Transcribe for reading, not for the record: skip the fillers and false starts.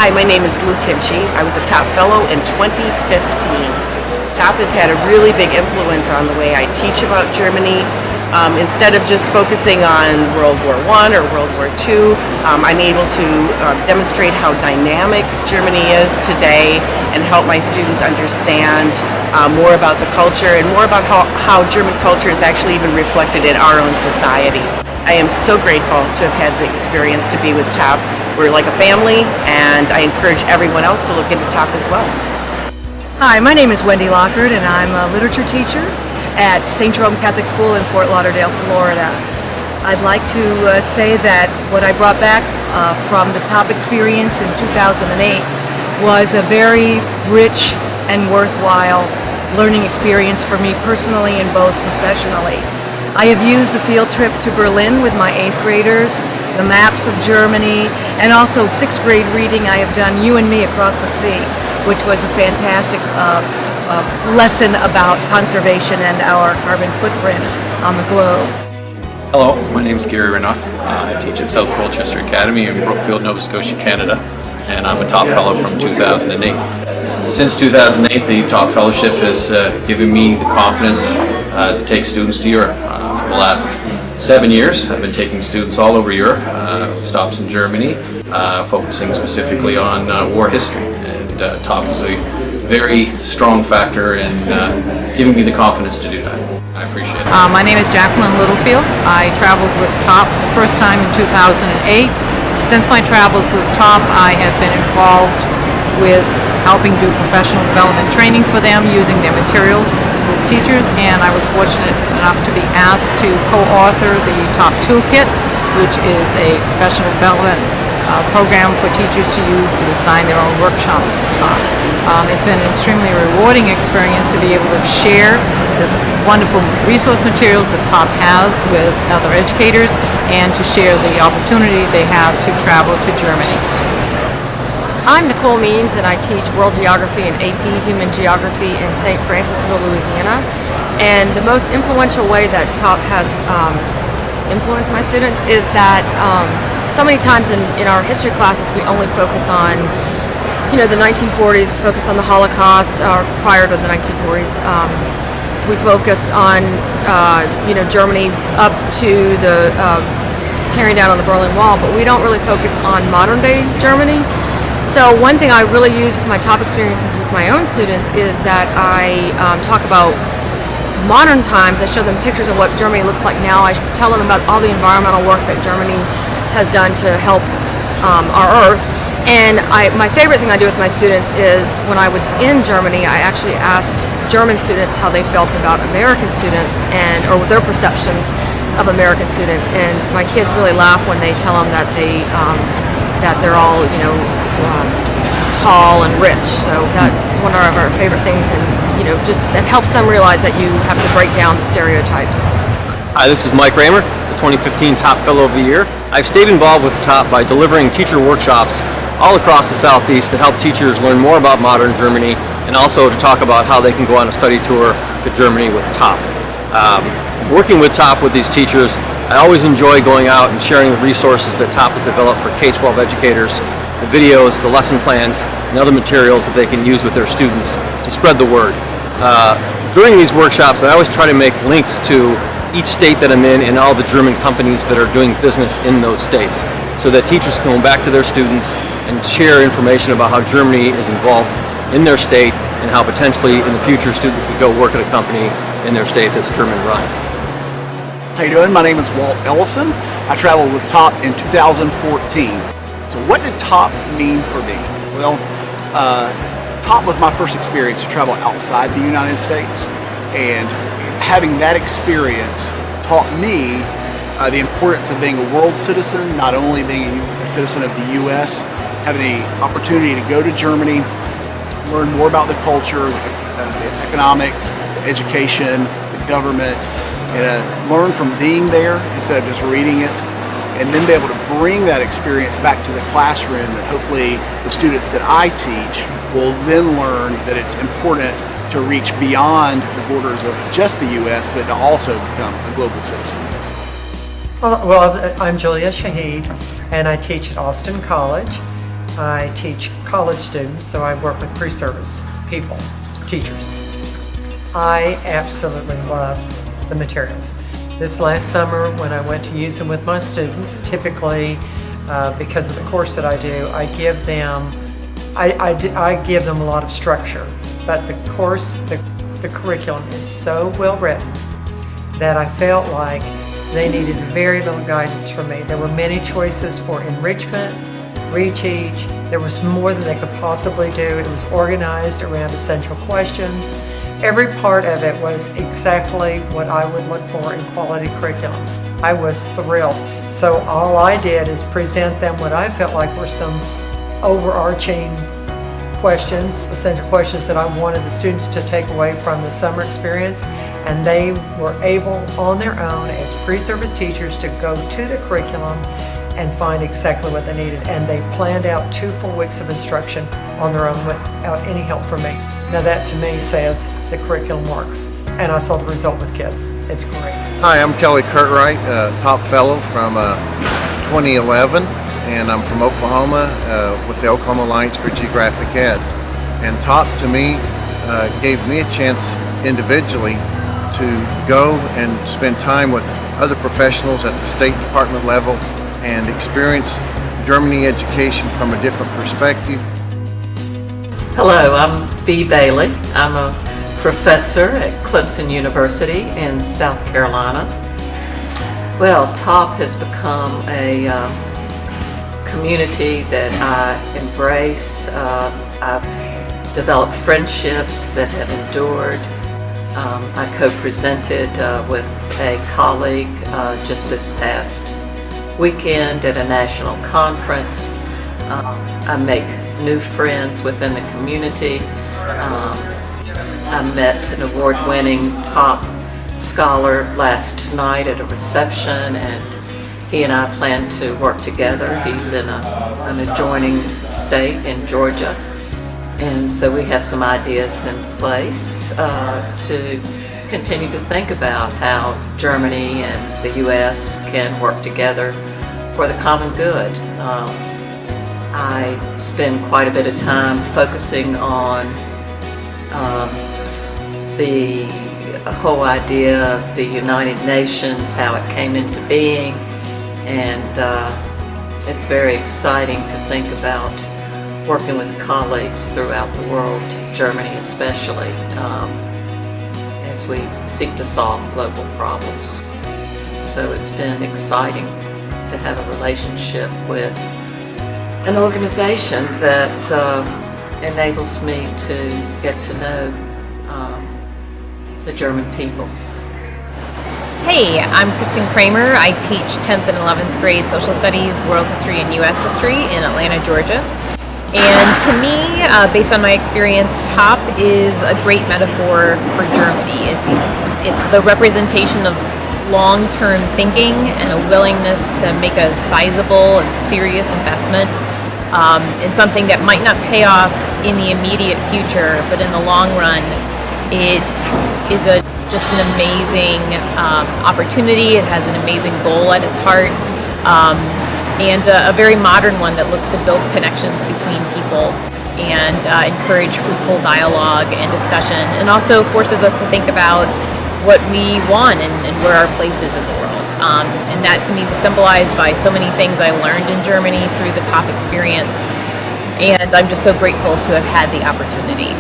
Hi, my name is Liu Shi. I was a top fellow in 2015. TOP has had a really big influence on the way I teach about Germany. Instead of just focusing on World War I or World War II, I'm able to demonstrate how dynamic Germany is today and help my students understand more about the culture and more about how German culture is actually even reflected in our own society. I am so grateful to have had the experience to be with TOP. We're like a family, and I encourage everyone else to look into TOP as well. Hi, my name is Wendy Lockard, and I'm a literature teacher at St. Jerome Catholic School in Fort Lauderdale, Florida. I'd like to say that what I brought back from the TOP experience in 2008 was a very rich and worthwhile learning experience for me personally and both professionally. I have used the field trip to Berlin with my 8th graders, the maps of Germany, and also 6th grade reading I have done You and Me Across the Sea, which was a fantastic lesson about conservation and our carbon footprint on the globe. Hello, my name is Renato. I teach at South Colchester Academy in Brookfield, Nova Scotia, Canada, and I'm a TOP Fellow from 2008. Since 2008, the TOP Fellowship has given me the confidence to take students to Europe. For the last 7 years, I've been taking students all over Europe, stops in Germany, focusing specifically on war history. And TOP is a very strong factor in giving me the confidence to do that. I appreciate it. My name is Jacqueline Littlefield. I traveled with TOP the first time in 2008. Since my travels with TOP, I have been involved with helping do professional development training for them using their materials with teachers, and I was fortunate enough to be asked to co-author the TOP Toolkit, which is a professional development program for teachers to use to design their own workshops with TOP. It's been an extremely rewarding experience to be able to share this wonderful resource materials that TOP has with other educators and to share the opportunity they have to travel to Germany. I'm Nicole and I teach World Geography and AP Human Geography in St. Francisville, Louisiana. And the most influential way that TOP has influenced my students is that so many times in our history classes we only focus on the 1940s, we focus on the Holocaust, or prior to the 1940s. We focus on Germany up to the tearing down on the Berlin Wall, but we don't really focus on modern day Germany. So one thing I really use with my TOP experiences with my own students is that I talk about modern times. I show them pictures of what Germany looks like now. I tell them about all the environmental work that Germany has done to help our Earth. And my favorite thing I do with my students is when I was in Germany, I actually asked German students how they felt about American students or their perceptions of American students. And my kids really laugh when they tell them that they're all tall and rich. So that's one of our favorite things, and just that helps them realize that you have to break down the stereotypes. Hi, this is Mike Raymer, the 2015 TOP Fellow of the Year. I've stayed involved with TOP by delivering teacher workshops all across the Southeast to help teachers learn more about modern Germany and also to talk about how they can go on a study tour to Germany with TOP. Working with TOP with these teachers, I always enjoy going out and sharing the resources that TOP has developed for K-12 educators, the videos, the lesson plans, and other materials that they can use with their students to spread the word. During these workshops, I always try to make links to each state that I'm in and all the German companies that are doing business in those states, so that teachers can go back to their students and share information about how Germany is involved in their state and how potentially in the future students could go work at a company in their state that's German run. How you doing? My name is Walt Ellison. I traveled with TOP in 2014. So what did TOP mean for me? Well, TOP was my first experience to travel outside the United States, and having that experience taught me the importance of being a world citizen, not only being a citizen of the U.S., having the opportunity to go to Germany, learn more about the culture, the economics, the education, the government, and learn from being there instead of just reading it, and then be able to bring that experience back to the classroom that hopefully the students that I teach will then learn that it's important to reach beyond the borders of just the U.S., but to also become a global citizen. Well, I'm Julia Shahid, and I teach at Austin College. I teach college students, so I work with pre-service people, teachers. I absolutely love the materials. This last summer when I went to use them with my students, typically because of the course that I do, I give them a lot of structure, but the course, the curriculum is so well written that I felt like they needed very little guidance from me. There were many choices for enrichment, reteach. There was more than they could possibly do. It was organized around essential questions. Every part of it was exactly what I would look for in quality curriculum. I was thrilled. So all I did is present them what I felt like were some overarching questions, essential questions that I wanted the students to take away from the summer experience, and they were able on their own as pre-service teachers to go to the curriculum and find exactly what they needed, and they planned out 2 full weeks of instruction on their own without any help from me. Now that to me says the curriculum works, and I saw the result with kids. It's great. Hi, I'm Kelly Curtright, top fellow from 2011, and I'm from Oklahoma with the Oklahoma Alliance for Geographic Ed. And TOP to me gave me a chance individually to go and spend time with other professionals at the State Department level and experience Germany education from a different perspective. Hello, I'm Bea Bailey. I'm a professor at Clemson University in South Carolina. Well, TOP has become a community that I embrace. I've developed friendships that have endured. I co-presented with a colleague just this past weekend at a national conference. I make new friends within the community. I met an award-winning TOP scholar last night at a reception, and he and I plan to work together. He's in an adjoining state in Georgia, and so we have some ideas in place to continue to think about how Germany and the U.S. can work together for the common good. I spend quite a bit of time focusing on the whole idea of the United Nations, how it came into being, and it's very exciting to think about working with colleagues throughout the world, Germany especially, as we seek to solve global problems. So it's been exciting to have a relationship with an organization that enables me to get to know the German people. Hey, I'm Kristin Kramer. I teach 10th and 11th grade social studies, world history, and U.S. history in Atlanta, Georgia. And to me, based on my experience, TOP is a great metaphor for Germany. It's the representation of long-term thinking and a willingness to make a sizable and serious investment in something that might not pay off in the immediate future, but in the long run, it is just an amazing opportunity. It has an amazing goal at its heart, and a very modern one that looks to build connections between people and encourage fruitful dialogue and discussion, and also forces us to think about what we want and where our place is in the world. And that to me was symbolized by so many things I learned in Germany through the TOP experience, and I'm just so grateful to have had the opportunity.